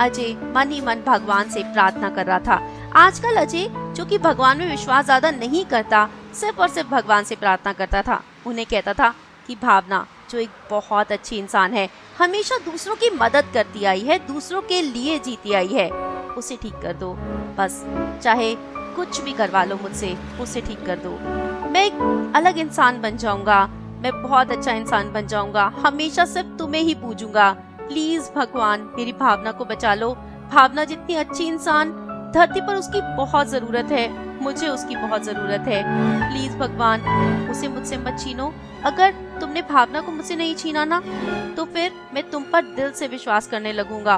अजय मन ही मन भगवान से प्रार्थना कर रहा था। आजकल अजय, जो कि भगवान में विश्वास ज्यादा नहीं करता, सिर्फ और सिर्फ भगवान से प्रार्थना करता था। उन्हें कहता था कि भावना, जो एक बहुत अच्छी इंसान है, हमेशा दूसरों की मदद करती आई है, दूसरों के लिए जीती आई है, उसे ठीक कर दो। बस चाहे कुछ भी करवा लो मुझसे, उसे ठीक कर दो। मैं एक अलग इंसान बन जाऊंगा, मैं बहुत अच्छा इंसान बन जाऊंगा, हमेशा सिर्फ तुम्हें ही पूजूंगा। प्लीज भगवान, मेरी भावना को बचा लो। भावना जितनी अच्छी इंसान धरती पर उसकी बहुत जरूरत है, मुझे उसकी बहुत जरूरत है। प्लीज भगवान, उसे मुझसे मत छीनो। अगर तुमने भावना को मुझसे नहीं छीना ना, तो फिर मैं तुम पर दिल से विश्वास करने लगूंगा।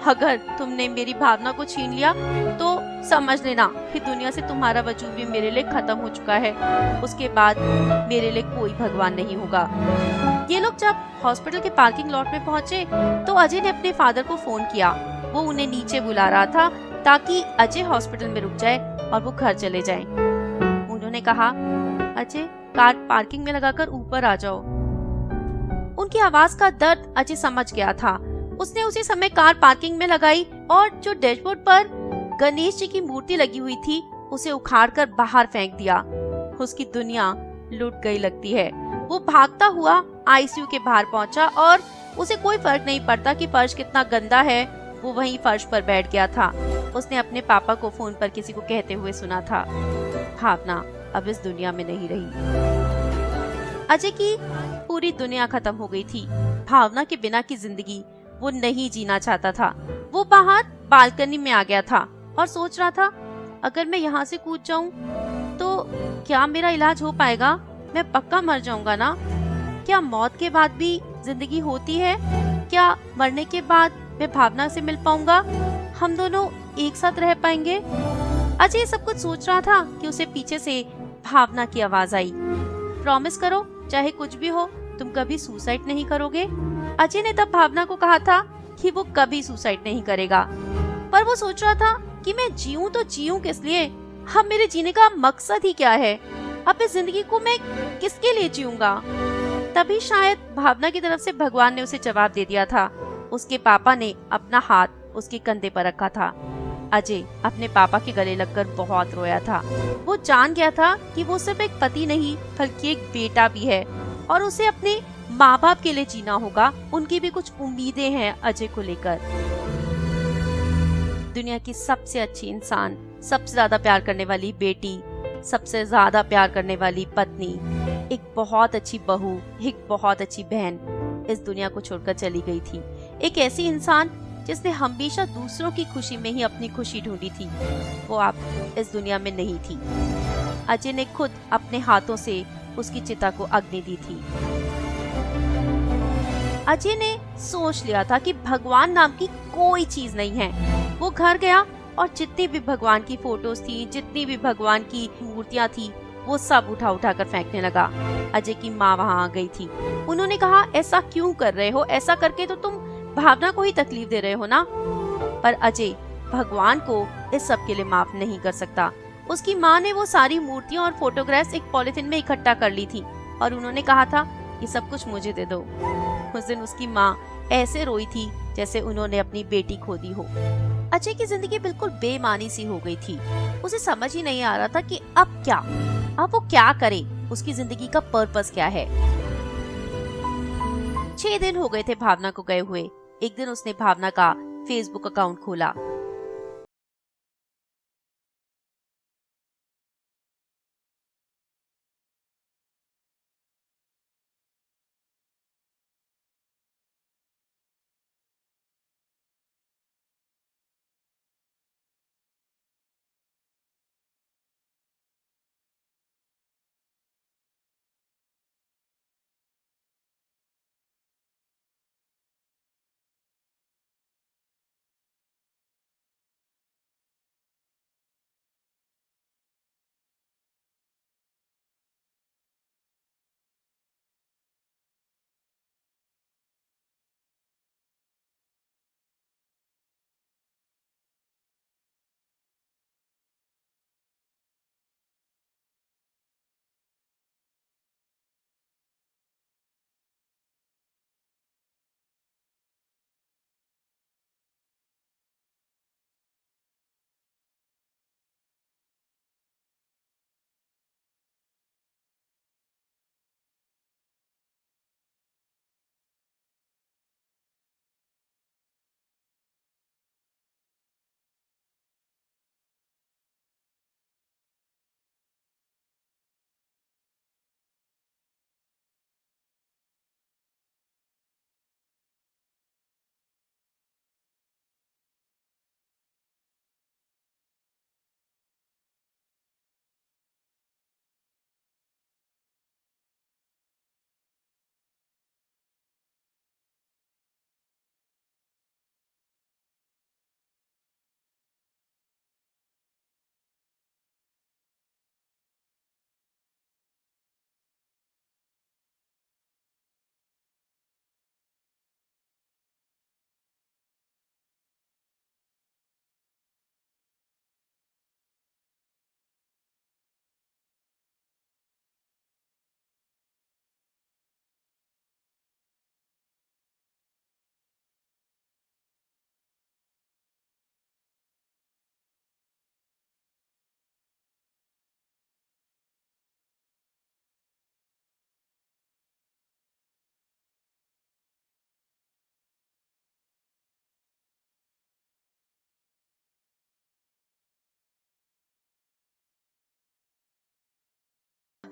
अगर तुमने मेरी भावना को छीन लिया तो समझ लेना कि दुनिया से तुम्हारा वजूद भी मेरे लिए खत्म हो चुका है। उसके बाद मेरे लिए कोई भगवान नहीं होगा। ये लोग जब हॉस्पिटल के पार्किंग लॉट में पहुंचे तो अजय ने अपने फादर को फोन किया। वो उन्हें नीचे बुला रहा था ताकि अजय हॉस्पिटल में रुक जाए और वो घर चले जाएं। उन्होंने कहा, अजय, कार पार्किंग में लगाकर ऊपर आ जाओ। उनकी आवाज का दर्द अजय समझ गया था। उसने उसी समय कार पार्किंग में लगाई और जो डैशबोर्ड पर गणेश जी की मूर्ति लगी हुई थी, उसे उखाड़कर बाहर फेंक दिया। उसकी दुनिया लुट गई लगती है। वो भागता हुआ आईसीयू के बाहर पहुंचा और उसे कोई फर्क नहीं पड़ता कि फर्श कितना गंदा है, वो वहीं फर्श पर बैठ गया था। उसने अपने पापा को फोन पर किसी को कहते हुए सुना था, भावना अब इस दुनिया में नहीं रही। अजय की पूरी दुनिया खत्म हो गई थी। भावना के बिना की जिंदगी वो नहीं जीना चाहता था। वो बाहर बालकनी में आ गया था और सोच रहा था, अगर मैं यहाँ से कूद जाऊं तो क्या मेरा इलाज हो पाएगा? मैं पक्का मर जाऊंगा ना? क्या मौत के बाद भी जिंदगी होती है? क्या मरने के बाद मैं भावना से मिल पाऊंगा? हम दोनों एक साथ रह पाएंगे? अजय सब कुछ सोच रहा था कि उसे पीछे से भावना की आवाज आई, प्रॉमिस करो, चाहे कुछ भी हो, तुम कभी सुसाइड नहीं करोगे। अजय ने तब भावना को कहा था कि वो कभी सुसाइड नहीं करेगा, पर वो सोच रहा था कि मैं जीऊं तो जीऊं किस लिए? अब मेरे जीने का मकसद ही क्या है? अब इस जिंदगी को मैं किसके लिए जीऊंगा? तभी शायद भावना की तरफ से भगवान ने उसे जवाब दे दिया था। उसके पापा ने अपना हाथ उसके कंधे पर रखा था। अजय अपने पापा के गले लगकर बहुत रोया था। वो जान गया था कि वो सिर्फ एक पति नहीं बल्कि एक बेटा भी है और उसे अपने माँ बाप के लिए जीना होगा। उनकी भी कुछ उम्मीदें हैं अजय को लेकर। दुनिया की सबसे अच्छी इंसान, सबसे ज्यादा प्यार करने वाली बेटी, सबसे ज्यादा प्यार करने वाली पत्नी, एक बहुत अच्छी बहू, एक बहुत अच्छी बहन इस दुनिया को छोड़कर चली गई थी। एक ऐसी इंसान जिसने हमेशा दूसरों की खुशी में ही अपनी खुशी ढूंढी थी, वो अब इस दुनिया में नहीं थी। अजय ने खुद अपने हाथों से उसकी चिता को अग्नि दी थी। अजय ने सोच लिया था कि भगवान नाम की कोई चीज नहीं है। वो घर गया और जितनी भी भगवान की फोटोज थी, जितनी भी भगवान की मूर्तियां थी, वो सब उठा उठा कर फेंकने लगा। अजय की माँ वहाँ आ गई थी। उन्होंने कहा, ऐसा क्यों कर रहे हो? ऐसा करके तो तुम भावना को ही तकलीफ दे रहे हो ना। पर अजय भगवान को इस सब के लिए माफ नहीं कर सकता। उसकी माँ ने वो सारी मूर्तियां और फोटोग्राफ्स एक पॉलिथीन में इकट्ठा कर ली थी और उन्होंने कहा था, ये सब कुछ मुझे दे दो। उस दिन उसकी माँ ऐसे रोई थी जैसे उन्होंने अपनी बेटी खो दी हो। अजय की जिंदगी बिल्कुल बेमानी सी हो गई थी। उसे समझ ही नहीं आ रहा था कि अब वो क्या करे, उसकी जिंदगी का पर्पस क्या है। 6 दिन हो गए थे भावना को गए हुए। एक दिन उसने भावना का फेसबुक अकाउंट खोला।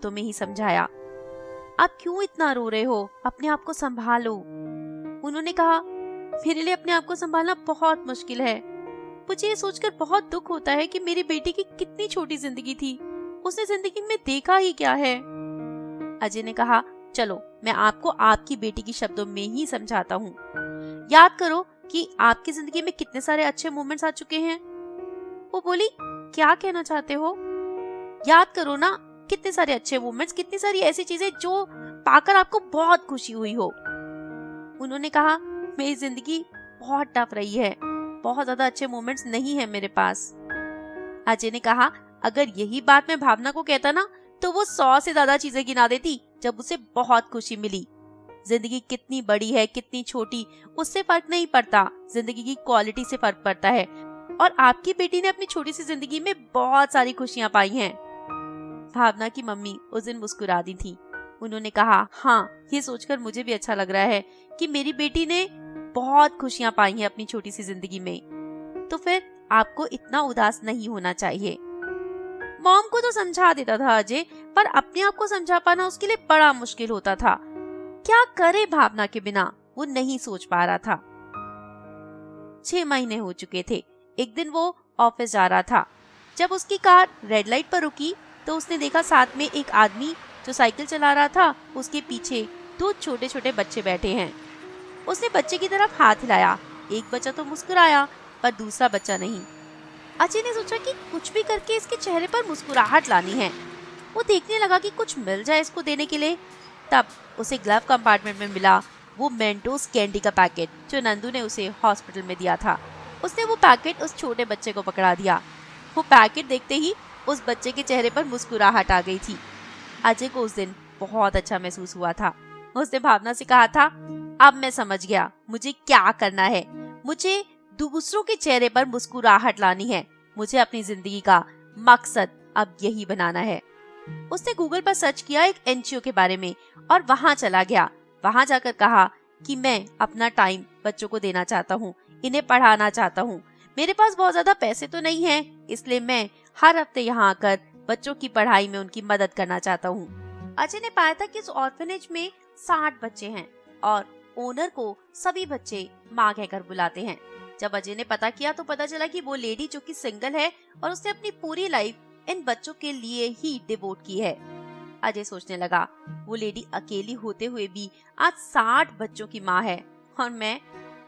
शब्दों में ही समझाया, आप क्यों इतना रो रहे हो, अपने आप को संभालो। उन्होंने कहा, मेरे लिए अपने आप को संभालना बहुत मुश्किल है। मुझे ये सोचकर बहुत दुख होता है कि मेरी बेटी की कितनी छोटी जिंदगी थी, उसने जिंदगी में देखा ही क्या है। अजय ने कहा, चलो मैं आपको आपकी बेटी की शब्दों में ही समझाता हूँ। याद करो कि आपकी जिंदगी में कितने सारे अच्छे मोमेंट्स आ चुके हैं। वो बोली, क्या कहना चाहते हो? याद करो ना, कितने सारे अच्छे मोमेंट्स, कितनी सारी ऐसी चीजें जो पाकर आपको बहुत खुशी हुई हो। उन्होंने कहा, मेरी जिंदगी बहुत टफ रही है, बहुत ज्यादा अच्छे मोमेंट्स नहीं है मेरे पास। अजय ने कहा, अगर यही बात मैं भावना को कहता ना तो वो 100 से ज्यादा चीजें गिना देती जब उसे बहुत खुशी मिली। जिंदगी कितनी बड़ी है कितनी छोटी उससे फर्क नहीं पड़ता, जिंदगी की क्वालिटी से फर्क पड़ता है। और आपकी बेटी ने अपनी छोटी सी जिंदगी में बहुत सारी खुशियां पाई हैं। भावना की मम्मी उस दिन मुस्कुरा दी थी। उन्होंने कहा, हाँ, ये सोचकर मुझे भी अच्छा लग रहा है कि मेरी बेटी ने बहुत खुशियां पाई हैं अपनी छोटी सी जिंदगी में। तो फिर आपको इतना उदास नहीं होना चाहिए। मॉम को तो समझा देता था अजय, पर अपने आप को समझा पाना उसके लिए बड़ा मुश्किल होता था। क्या करे भावना के बिना, वो नहीं सोच पा रहा था। 6 महीने हो चुके थे। एक दिन वो ऑफिस जा रहा था। जब उसकी कार रेड लाइट पर रुकी तो उसने देखा साथ में एक आदमी जो साइकिल चला रहा था, उसके पीछे 2 छोटे छोटे बच्चे बैठे हैं। उसने बच्चे की तरफ हाथ हिलाया। एक बच्चा तो मुस्कुराया पर दूसरा बच्चा नहीं। अजय ने सोचा कि कुछ भी करके इसके चेहरे पर मुस्कुराहट लानी है। वो देखने लगा कि कुछ मिल जाए इसको देने के लिए। तब उसे ग्लव कंपार्टमेंट में मिला वो मेंटोस कैंडी का पैकेट जो नंदू ने उसे हॉस्पिटल में दिया था। उसने वो पैकेट उस छोटे बच्चे को पकड़ा दिया। वो पैकेट देखते ही उस बच्चे के चेहरे पर मुस्कुराहट आ गई थी। अजय को उस दिन बहुत अच्छा महसूस हुआ था। उसने भावना से कहा था, अब मैं समझ गया मुझे क्या करना है। मुझे दूसरों के चेहरे पर मुस्कुराहट लानी है। मुझे अपनी जिंदगी का मकसद अब यही बनाना है। उसने गूगल पर सर्च किया एक एनजीओ के बारे में और वहां चला गया। वहां जाकर कहा कि मैं अपना टाइम बच्चों को देना चाहता हूँ, इन्हें पढ़ाना चाहता हूँ। मेरे पास बहुत ज्यादा पैसे तो नहीं है, इसलिए मैं हर हफ्ते यहाँ आकर बच्चों की पढ़ाई में उनकी मदद करना चाहता हूँ। अजय ने पाया था कि इस ऑर्फनेज में 60 बच्चे हैं और ओनर को सभी बच्चे माँ कहकर बुलाते हैं। जब अजय ने पता किया तो पता चला कि वो लेडी जो कि सिंगल है और उसने अपनी पूरी लाइफ इन बच्चों के लिए ही डिवोट की है। अजय सोचने लगा, वो लेडी अकेली होते हुए भी आज 60 बच्चों की माँ है और मैं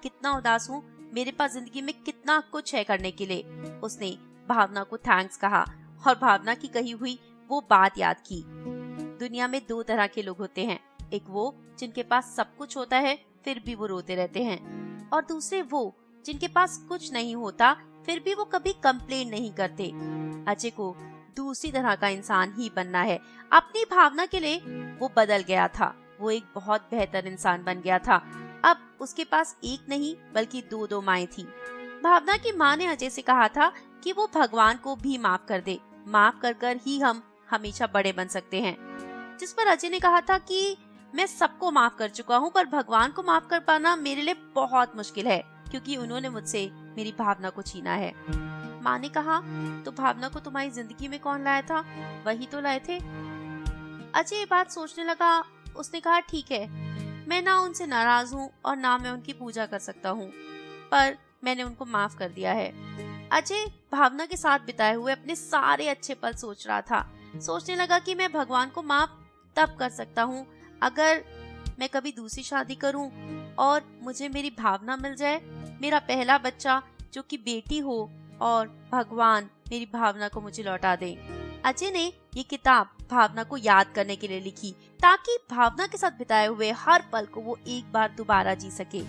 कितना उदास हूँ, मेरे पास जिंदगी में कितना कुछ है करने के लिए। उसने भावना को थैंक्स कहा और भावना की कही हुई वो बात याद की। दुनिया में 2 तरह के लोग होते हैं, एक वो जिनके पास सब कुछ होता है फिर भी वो रोते रहते हैं, और दूसरे वो जिनके पास कुछ नहीं होता फिर भी वो कभी कंप्लेन नहीं करते। अजय को दूसरी तरह का इंसान ही बनना है। अपनी भावना के लिए वो बदल गया था। वो एक बहुत बेहतर इंसान बन गया था। अब उसके पास एक नहीं बल्कि 2 माएं थी। भावना की माँ ने अजय से कहा था कि वो भगवान को भी माफ कर दे, माफ कर कर ही हम हमेशा बड़े बन सकते हैं। जिस पर अजय ने कहा था कि मैं सबको माफ कर चुका हूँ पर भगवान को माफ कर पाना मेरे लिए बहुत मुश्किल है, क्योंकि उन्होंने मुझसे मेरी भावना को छीना है। माँ ने कहा, तो भावना को तुम्हारी जिंदगी में कौन लाया था? वही तो लाए थे। अजय ये बात सोचने लगा। उसने कहा, ठीक है, मैं ना उनसे नाराज हूँ और ना मैं उनकी पूजा कर सकता हूँ, पर मैंने उनको माफ कर दिया है। अजय भावना के साथ बिताए हुए अपने सारे अच्छे पल सोच रहा था। सोचने लगा कि मैं भगवान को माफ तब कर सकता हूँ अगर मैं कभी दूसरी शादी करूँ और मुझे मेरी भावना मिल जाए, मेरा पहला बच्चा जो कि बेटी हो, और भगवान मेरी भावना को मुझे लौटा दे। अजय ने ये किताब भावना को याद करने के लिए लिखी ताकि भावना के साथ बिताए हुए हर पल को वो एक बार दोबारा जी सके।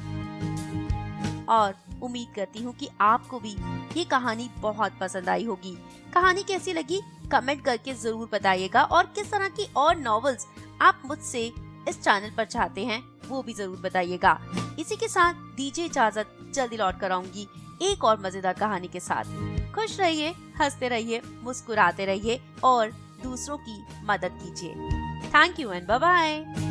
और उम्मीद करती हूँ कि आपको भी ये कहानी बहुत पसंद आई होगी। कहानी कैसी लगी कमेंट करके जरूर बताइएगा, और किस तरह की और नॉवेल्स आप मुझसे इस चैनल पर चाहते हैं वो भी जरूर बताइएगा। इसी के साथ दीजिए इजाजत, जल्दी लौट कर आऊंगी एक और मजेदार कहानी के साथ। खुश रहिए, हंसते रहिए, मुस्कुराते रहिए और दूसरों की मदद कीजिए। Thank you and bye bye.